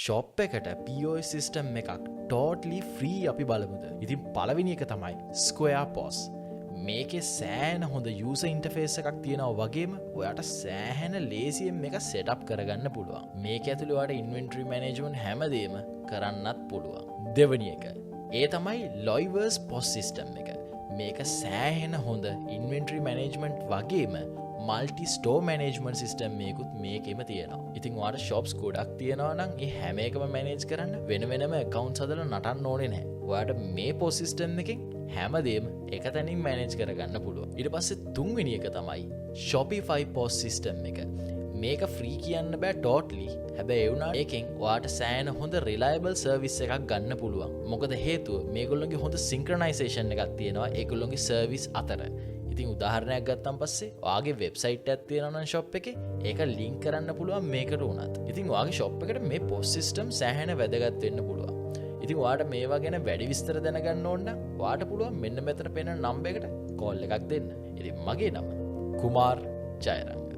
Shop එකට POS system එකක් totally free අපි බලමුද. ඉතින් පළවෙනි එක තමයි ස්ක්වයා පෝස්. මේකේ සෑහෙන හොඳ යූසර් ඉන්ටර්ෆේස් එකක් තියෙනවා වගේම ඔයාට සෑහෙන ලේසියෙන් මේක සෙටප් කරගන්න පුළුවන්. මේක ඇතුළේ ඔයාට ඉන්වෙන්ටරි මැනේජ්මන්ට් හැමදේම කරන්නත් පුළුවන්. දෙවෙනි එක ඒ තමයි ලොයිවර්ස් පොස් සිස්ටම් එක. මේක සෑහෙන හොඳ ඉන්වෙන්ටරි මැනේජ්මන්ට් වගේම මල්ටි ස්ටෝ මැනේජ්මන්ට් සිස්ටම් මේකුත් මේකෙම තියෙනවා. ඉතින් ඔයාට ෂොප්ස් ගොඩක් තියෙනවා නම් ඒ හැම එකම මැනේජ් කරන්න වෙන වෙනම account හදලා නටන්න ඕනේ නැහැ. ඔයාට මේ පොස් සිස්ටම් එකෙන් හැමදේම එක තැනින් මැනේජ් කරගන්න පුළුවන්. ඊට පස්සේ තුන්වෙනි එක තමයි Shopify POS සිස්ටම් එක. මේක ෆ්‍රී කියන්න බෑ ටෝටලි. හැබැයි ඒ වුණාට එකෙන් ඔයාට සෑහෙන හොඳ රිලයබල් සර්විස් එකක් ගන්න පුළුවන්. මොකද හේතුව මේගොල්ලෝගේ හොඳ සින්ක්‍රොනයිසේෂන් එකක් තියෙනවා ඒගොල්ලෝගේ සර්විස් අතර. ඉතින් උදාහරණයක් ගත්තන් පස්සේ ඔයාගේ වෙබ්සයිට් එකක් තියෙනවා නම් ෂොප් එකේ ඒක ලින්ක් කරන්න පුළුවන් මේකට උනත්. ඉතින් ඔයාගේ ෂොප් එකට මේ POS සිස්ටම් සෑහෙන වැදගත් වෙන්න පුළුවන්. ඉතින් ඔයාට මේවා ගැන වැඩි විස්තර දැනගන්න ඕන නම් ඔයාට පුළුවන් මෙන්න මෙතන පෙනෙන නම්බර් එකට කෝල් එකක් දෙන්න. ඉතින් මගේ නම කුමාර් ජයරංග.